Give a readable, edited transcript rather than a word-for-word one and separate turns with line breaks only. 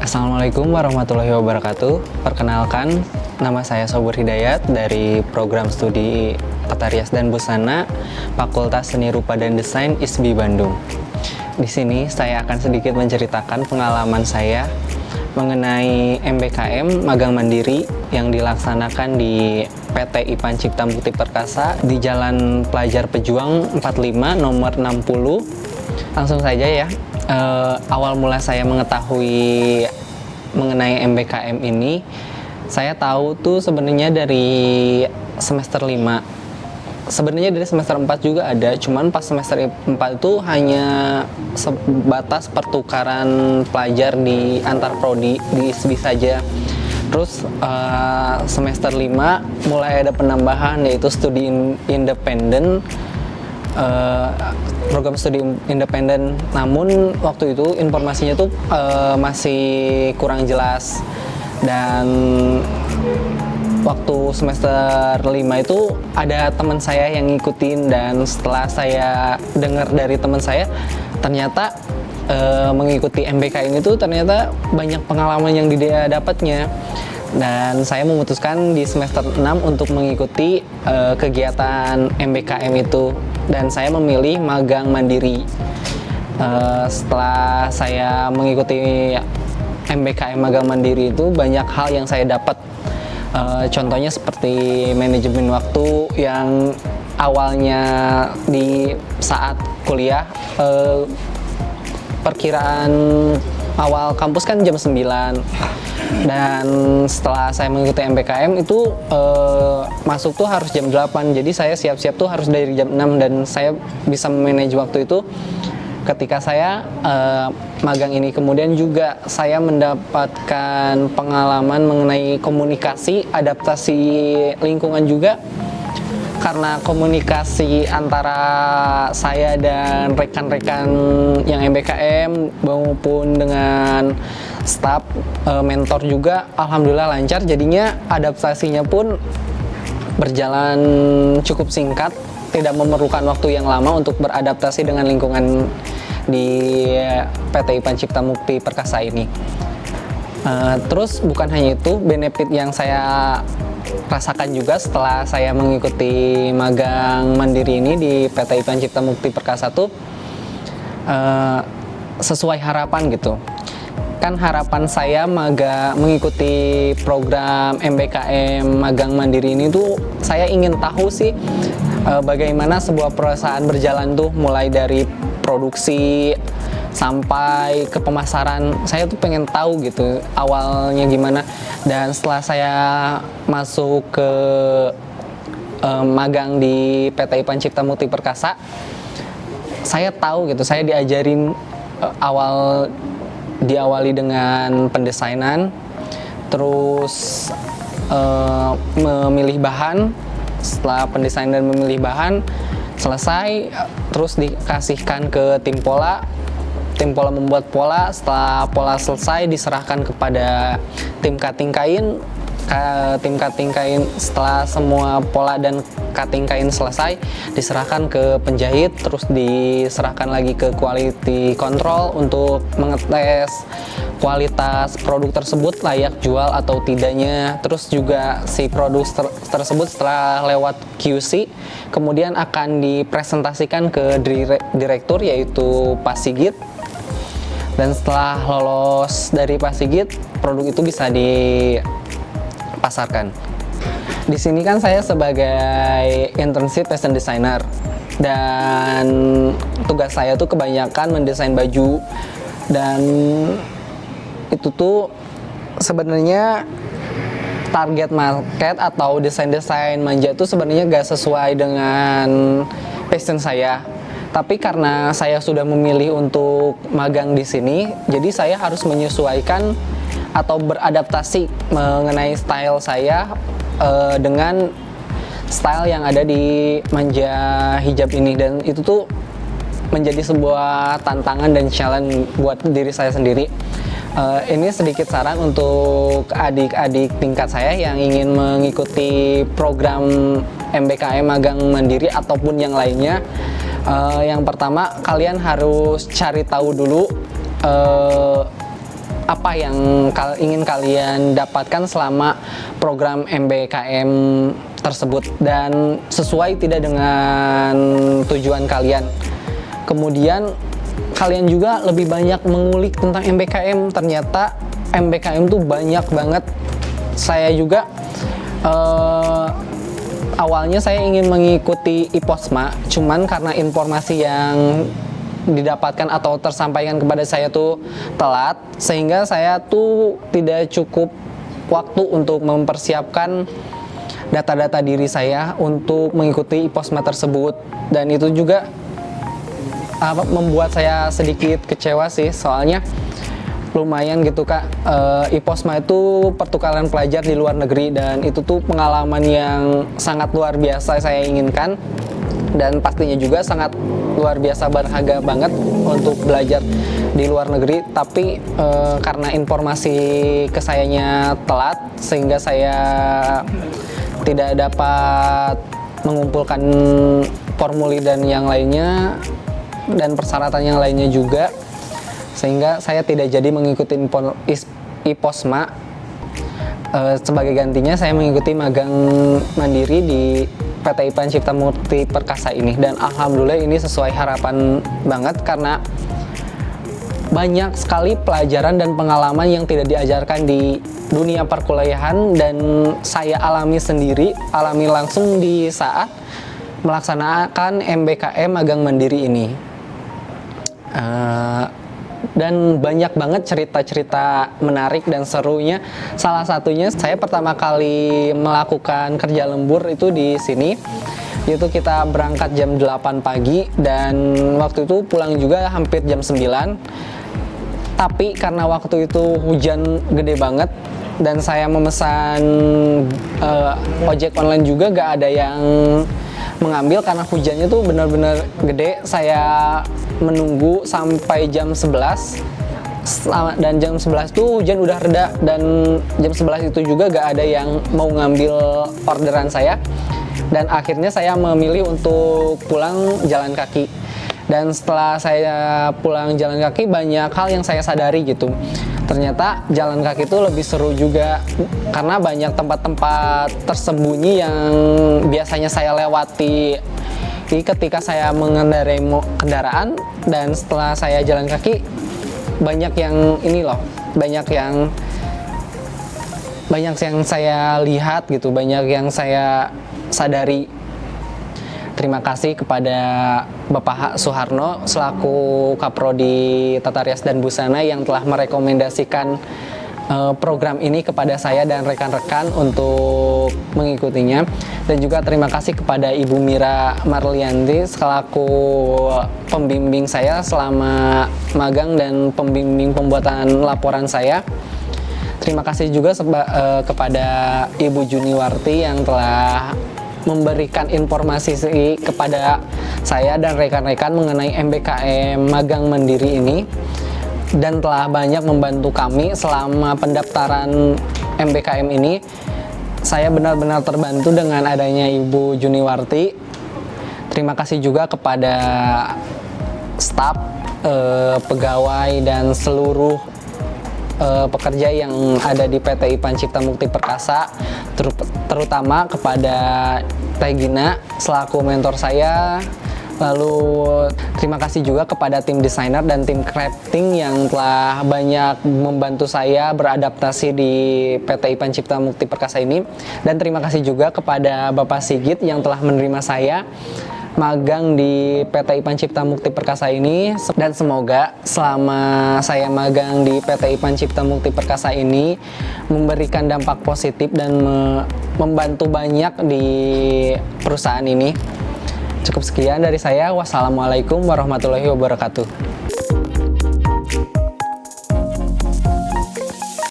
Assalamualaikum warahmatullahi wabarakatuh. Perkenalkan, nama saya Sobur Hidayat dari Program Studi Tata Rias dan Busana Fakultas Seni Rupa dan Desain ISBI Bandung. Di sini saya akan sedikit menceritakan pengalaman saya mengenai MBKM Magang Mandiri yang dilaksanakan di PT IPAN Cipta Mukti Perkasa di Jalan Pelajar Pejuang 45 nomor 60. Langsung saja ya. Awal mula saya mengetahui mengenai MBKM ini, saya tahu tuh sebenarnya dari semester 5. Sebenarnya dari semester 4 juga ada, cuman pas semester 4 itu hanya sebatas pertukaran pelajar di antar prodi di ISBI saja. Terus semester 5 mulai ada penambahan, yaitu studi independen, program studi independen. Namun waktu itu informasinya tuh masih kurang jelas, dan waktu semester 5 itu ada teman saya yang ngikutin, dan setelah saya dengar dari teman saya, ternyata mengikuti MBK ini tuh ternyata banyak pengalaman yang dia dapatnya. Dan saya memutuskan di semester 6 untuk mengikuti kegiatan MBKM itu, dan saya memilih magang mandiri. Setelah saya mengikuti MBKM magang mandiri itu, banyak hal yang saya dapat. Contohnya seperti manajemen waktu yang awalnya di saat kuliah, perkiraan awal kampus kan jam 9, dan setelah saya mengikuti MBKM itu masuk tuh harus jam 8. Jadi saya siap-siap tuh harus dari jam 6, dan saya bisa memanage waktu itu ketika saya magang ini. Kemudian juga saya mendapatkan pengalaman mengenai komunikasi, adaptasi lingkungan juga, karena komunikasi antara saya dan rekan-rekan yang MBKM maupun dengan staf, mentor juga alhamdulillah lancar. Jadinya adaptasinya pun berjalan cukup singkat, tidak memerlukan waktu yang lama untuk beradaptasi dengan lingkungan di PT IPAN Cipta Mukti Perkasa ini. Terus bukan hanya itu, benefit yang saya rasakan juga setelah saya mengikuti magang mandiri ini di PT IPAN Cipta Mukti Perkasa tuh sesuai harapan gitu. Kan harapan saya mengikuti program MBKM magang mandiri ini tuh, saya ingin tahu sih bagaimana sebuah perusahaan berjalan tuh, mulai dari produksi sampai ke pemasaran. Saya tuh pengen tahu gitu awalnya gimana. Dan setelah saya masuk ke magang di PT IPAN Cipta Mukti Perkasa, saya tahu gitu, saya diajarin diawali dengan pendesainan, terus memilih bahan. Setelah pendesainan dan memilih bahan selesai, terus dikasihkan ke tim pola. Tim pola membuat pola. Setelah pola selesai, diserahkan kepada tim cutting kain. Tim cutting kain, setelah semua pola dan cutting kain selesai, diserahkan ke penjahit, terus diserahkan lagi ke quality control untuk mengetes kualitas produk tersebut layak jual atau tidaknya. Terus juga si produk tersebut setelah lewat QC kemudian akan dipresentasikan ke direktur, yaitu Pak Sigit. Dan setelah lolos dari Pak Sigit, produk itu bisa dipasarkan. Di sini kan saya sebagai internship fashion designer, dan tugas saya tuh kebanyakan mendesain baju. Dan itu tuh sebenarnya target market atau desain-desain manja tuh sebenarnya gak sesuai dengan passion saya. Tapi karena saya sudah memilih untuk magang di sini, jadi saya harus menyesuaikan atau beradaptasi mengenai style saya dengan style yang ada di manja hijab ini. Dan itu tuh menjadi sebuah tantangan dan challenge buat diri saya sendiri. Ini sedikit saran untuk adik-adik tingkat saya yang ingin mengikuti program MBKM magang mandiri ataupun yang lainnya. Yang pertama, kalian harus cari tahu dulu apa yang ingin kalian dapatkan selama program MBKM tersebut dan sesuai tidak dengan tujuan kalian. Kemudian kalian juga lebih banyak mengulik tentang MBKM. Ternyata MBKM tuh banyak banget. Saya juga awalnya saya ingin mengikuti IPOSMA, cuman karena informasi yang didapatkan atau tersampaikan kepada saya tuh telat, sehingga saya tuh tidak cukup waktu untuk mempersiapkan data-data diri saya untuk mengikuti IPOSMA tersebut. Dan itu juga membuat saya sedikit kecewa sih, soalnya lumayan gitu Kak. IPOSMA itu pertukaran pelajar di luar negeri, dan itu tuh pengalaman yang sangat luar biasa saya inginkan, dan pastinya juga sangat luar biasa berharga banget untuk belajar di luar negeri. Tapi karena informasi ke sayanya telat, sehingga saya tidak dapat mengumpulkan formulir dan yang lainnya dan persyaratan yang lainnya juga, sehingga saya tidak jadi mengikuti IPOSMA. Sebagai gantinya saya mengikuti magang mandiri di PT IPA Cipta Mukti Perkasa ini, dan alhamdulillah ini sesuai harapan banget karena banyak sekali pelajaran dan pengalaman yang tidak diajarkan di dunia perkuliahan, dan saya alami sendiri, alami langsung di saat melaksanakan MBKM magang mandiri ini. Dan banyak banget cerita-cerita menarik dan serunya. Salah satunya saya pertama kali melakukan kerja lembur itu di sini. Itu kita berangkat jam 8 pagi dan waktu itu pulang juga hampir jam 9. Tapi karena waktu itu hujan gede banget dan saya memesan ojek online juga gak ada yang mengambil karena hujannya tuh benar-benar gede. Saya menunggu sampai jam 11 dan jam 11 tuh hujan udah reda, dan jam 11 itu juga gak ada yang mau ngambil orderan saya, dan akhirnya saya memilih untuk pulang jalan kaki. Dan setelah saya pulang jalan kaki, banyak hal yang saya sadari gitu. Ternyata jalan kaki itu lebih seru juga karena banyak tempat-tempat tersembunyi yang biasanya saya lewati ketika saya mengendarai kendaraan. Dan setelah saya jalan kaki, banyak yang ini loh, banyak yang saya lihat gitu, banyak yang saya sadari. Terima kasih kepada Bapak Suharno selaku Kaprodi Tata Rias dan Busana yang telah merekomendasikan program ini kepada saya dan rekan-rekan untuk mengikutinya. Dan juga terima kasih kepada Ibu Mira Marlianti selaku pembimbing saya selama magang dan pembimbing pembuatan laporan saya. Terima kasih juga kepada Ibu Juniwarti yang telah memberikan informasi kepada saya dan rekan-rekan mengenai MBKM magang mandiri ini, dan telah banyak membantu kami selama pendaftaran MBKM ini. Saya benar-benar terbantu dengan adanya Ibu Juniwarti. Terima kasih juga kepada staf, pegawai, dan seluruh pekerja yang ada di PT IPA Cipta Mukti Perkasa, terutama kepada Teh Gina selaku mentor saya. Lalu terima kasih juga kepada tim desainer dan tim crafting yang telah banyak membantu saya beradaptasi di PT IPA Cipta Mukti Perkasa ini. Dan terima kasih juga kepada Bapak Sigit yang telah menerima saya magang di PT IPA Cipta Mukti Perkasa ini. Dan semoga selama saya magang di PT IPA Cipta Mukti Perkasa ini memberikan dampak positif dan membantu banyak di perusahaan ini. Cukup sekian dari saya. Wassalamualaikum warahmatullahi wabarakatuh.